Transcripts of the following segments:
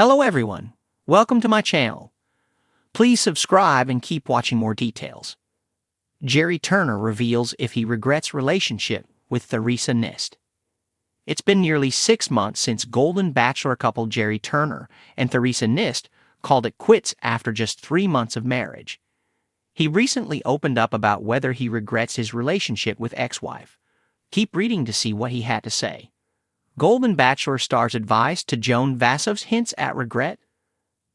Hello everyone, welcome to my channel. Please subscribe and keep watching more details. Gerry Turner reveals if he regrets relationship with Theresa Nist. It's been nearly 6 months since Golden Bachelor couple Gerry Turner and Theresa Nist called it quits after just 3 months of marriage. He recently opened up about whether he regrets his relationship with ex-wife. Keep reading to see what he had to say. Golden Bachelor star's advice to Joan Vassos hints at regret.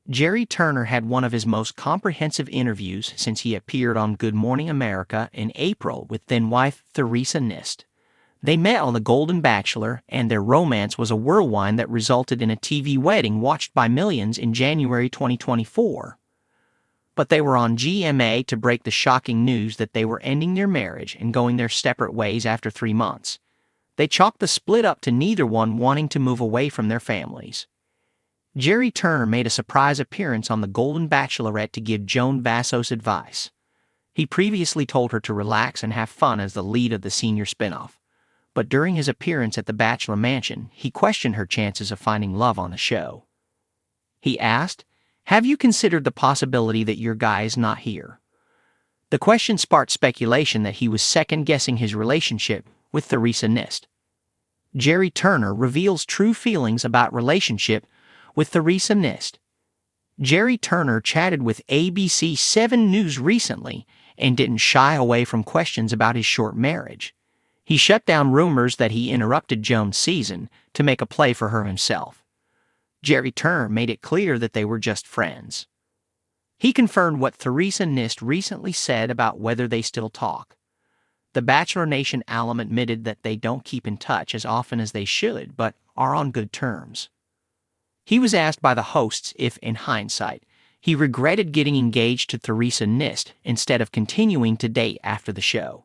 Gerry Turner had one of his most comprehensive interviews since he appeared on Good Morning America in April with then-wife Theresa Nist. They met on The Golden Bachelor, and their romance was a whirlwind that resulted in a TV wedding watched by millions in January 2024. But they were on GMA to break the shocking news that they were ending their marriage and going their separate ways after 3 months. They chalked the split up to neither one wanting to move away from their families. Gerry Turner made a surprise appearance on The Golden Bachelorette to give Joan Vassos advice. He previously told her to relax and have fun as the lead of the senior spinoff. But during his appearance at the Bachelor Mansion, he questioned her chances of finding love on the show. He asked, "Have you considered the possibility that your guy is not here?" The question sparked speculation that he was second-guessing his relationship with Theresa Nist. Gerry Turner reveals true feelings about relationship with Theresa Nist. Gerry Turner chatted with ABC 7 News recently and didn't shy away from questions about his short marriage. He shut down rumors that he interrupted Joan's season to make a play for her himself. Gerry Turner made it clear that they were just friends. He confirmed what Theresa Nist recently said about whether they still talk. The Bachelor Nation alum admitted that they don't keep in touch as often as they should, but are on good terms. He was asked by the hosts if, in hindsight, he regretted getting engaged to Theresa Nist instead of continuing to date after the show.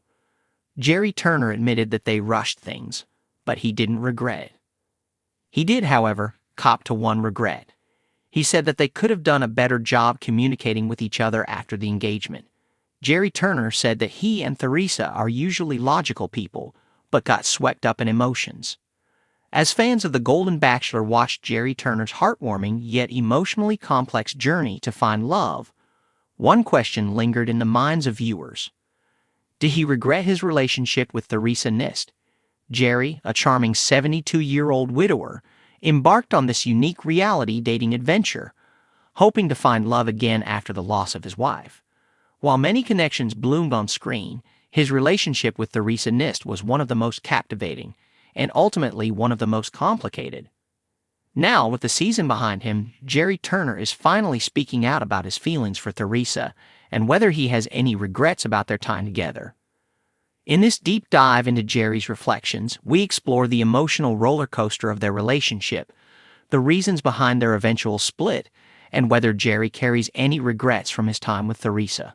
Gerry Turner admitted that they rushed things, but he didn't regret it. He did, however, cop to one regret. He said that they could have done a better job communicating with each other after the engagement. Gerry Turner said that he and Theresa are usually logical people, but got swept up in emotions. As fans of The Golden Bachelor watched Gerry Turner's heartwarming yet emotionally complex journey to find love, one question lingered in the minds of viewers. Did he regret his relationship with Theresa Nist? Gerry, a charming 72-year-old widower, embarked on this unique reality dating adventure, hoping to find love again after the loss of his wife. While many connections bloomed on screen, his relationship with Theresa Nist was one of the most captivating, and ultimately one of the most complicated. Now, with the season behind him, Gerry Turner is finally speaking out about his feelings for Theresa and whether he has any regrets about their time together. In this deep dive into Gerry's reflections, we explore the emotional roller coaster of their relationship, the reasons behind their eventual split, and whether Gerry carries any regrets from his time with Theresa.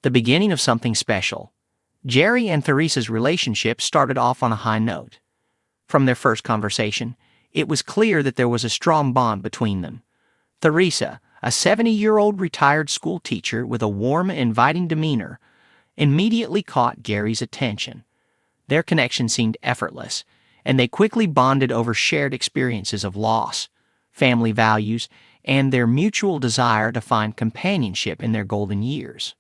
The beginning of something special. Gerry and Theresa's relationship started off on a high note. From their first conversation, it was clear that there was a strong bond between them. Theresa, a 70-year-old retired school teacher with a warm, inviting demeanor, immediately caught Gerry's attention. Their connection seemed effortless, and they quickly bonded over shared experiences of loss, family values, and their mutual desire to find companionship in their golden years.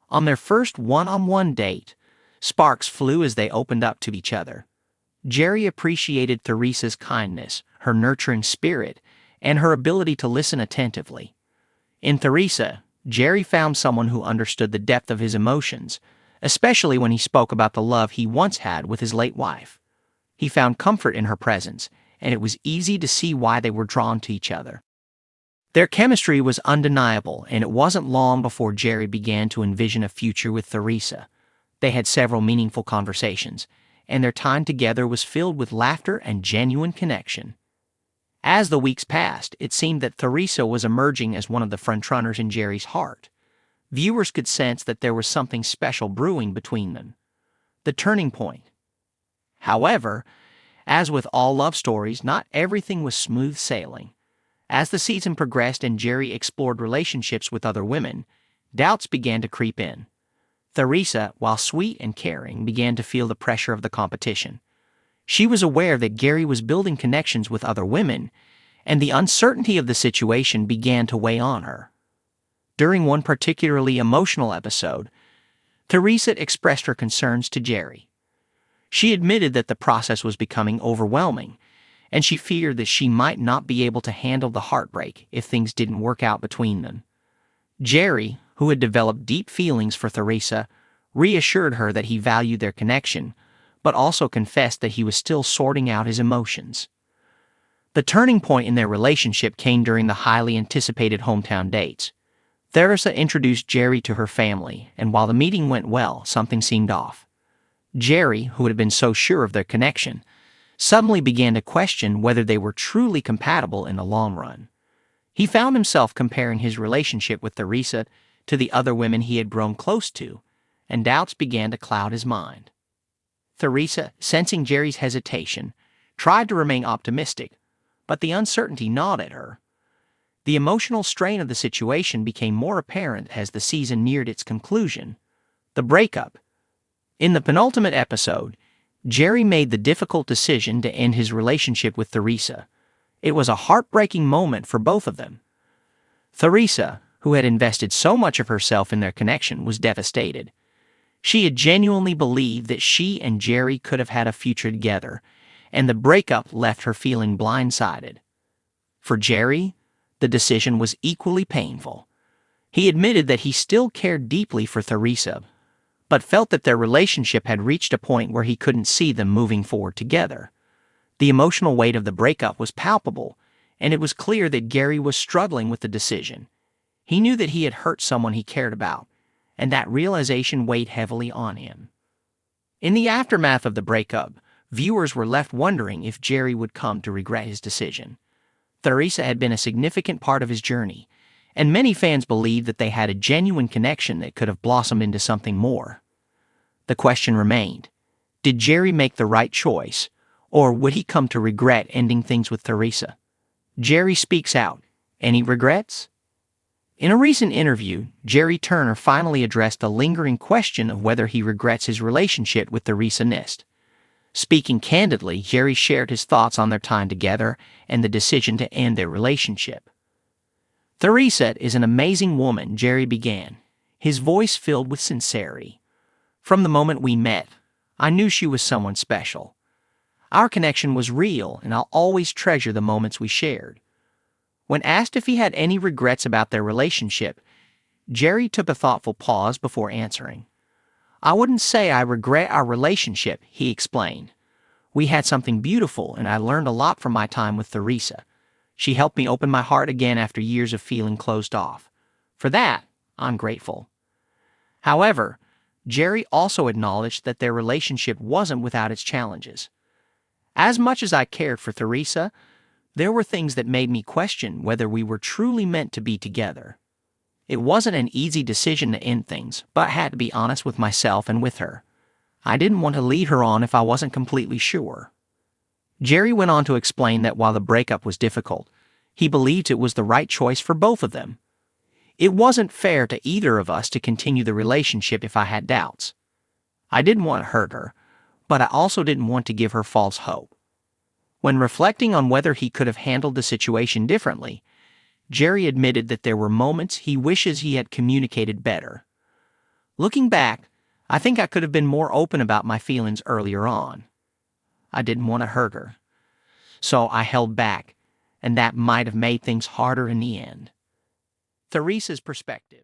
On their first one-on-one date, sparks flew as they opened up to each other. Gerry appreciated Theresa's kindness, her nurturing spirit, and her ability to listen attentively. In Theresa, Gerry found someone who understood the depth of his emotions, especially when he spoke about the love he once had with his late wife. He found comfort in her presence, and it was easy to see why they were drawn to each other. Their chemistry was undeniable, and it wasn't long before Gerry began to envision a future with Theresa. They had several meaningful conversations, and their time together was filled with laughter and genuine connection. As the weeks passed, it seemed that Theresa was emerging as one of the frontrunners in Gerry's heart. Viewers could sense that there was something special brewing between them. The turning point. However, as with all love stories, not everything was smooth sailing. As the season progressed and Gerry explored relationships with other women, doubts began to creep in. Theresa, while sweet and caring, began to feel the pressure of the competition. She was aware that Gerry was building connections with other women, and the uncertainty of the situation began to weigh on her. During one particularly emotional episode, Theresa expressed her concerns to Gerry. She admitted that the process was becoming overwhelming, and she feared that she might not be able to handle the heartbreak if things didn't work out between them. Gerry, who had developed deep feelings for Theresa, reassured her that he valued their connection, but also confessed that he was still sorting out his emotions. The turning point in their relationship came during the highly anticipated hometown dates. Theresa introduced Gerry to her family, and while the meeting went well, something seemed off. Gerry, who had been so sure of their connection, suddenly began to question whether they were truly compatible in the long run. He found himself comparing his relationship with Theresa to the other women he had grown close to, and doubts began to cloud his mind. Theresa, sensing Gerry's hesitation, tried to remain optimistic, but the uncertainty gnawed at her. The emotional strain of the situation became more apparent as the season neared its conclusion. The breakup. In the penultimate episode, Gerry made the difficult decision to end his relationship with Theresa. It was a heartbreaking moment for both of them. Theresa, who had invested so much of herself in their connection, was devastated. She had genuinely believed that she and Gerry could have had a future together, and the breakup left her feeling blindsided. For Gerry, the decision was equally painful. He admitted that he still cared deeply for Theresa, but felt that their relationship had reached a point where he couldn't see them moving forward together. The emotional weight of the breakup was palpable, and it was clear that Gerry was struggling with the decision. He knew that he had hurt someone he cared about, and that realization weighed heavily on him. In the aftermath of the breakup, viewers were left wondering if Gerry would come to regret his decision. Theresa had been a significant part of his journey, and many fans believed that they had a genuine connection that could have blossomed into something more. The question remained, did Gerry make the right choice, or would he come to regret ending things with Theresa? Gerry speaks out. Any regrets? In a recent interview, Gerry Turner finally addressed the lingering question of whether he regrets his relationship with Theresa Nist. Speaking candidly, Gerry shared his thoughts on their time together and the decision to end their relationship. Theresa is an amazing woman, Gerry began, his voice filled with sincerity. From the moment we met, I knew she was someone special. Our connection was real, and I'll always treasure the moments we shared. When asked if he had any regrets about their relationship, Gerry took a thoughtful pause before answering. I wouldn't say I regret our relationship, he explained. We had something beautiful, and I learned a lot from my time with Theresa. She helped me open my heart again after years of feeling closed off. For that, I'm grateful. However, Gerry also acknowledged that their relationship wasn't without its challenges. As much as I cared for Theresa, there were things that made me question whether we were truly meant to be together. It wasn't an easy decision to end things, but I had to be honest with myself and with her. I didn't want to lead her on if I wasn't completely sure. Gerry went on to explain that while the breakup was difficult, he believed it was the right choice for both of them. It wasn't fair to either of us to continue the relationship if I had doubts. I didn't want to hurt her, but I also didn't want to give her false hope. When reflecting on whether he could have handled the situation differently, Gerry admitted that there were moments he wishes he had communicated better. Looking back, I think I could have been more open about my feelings earlier on. I didn't want to hurt her, so I held back, and that might have made things harder in the end. Theresa's perspective.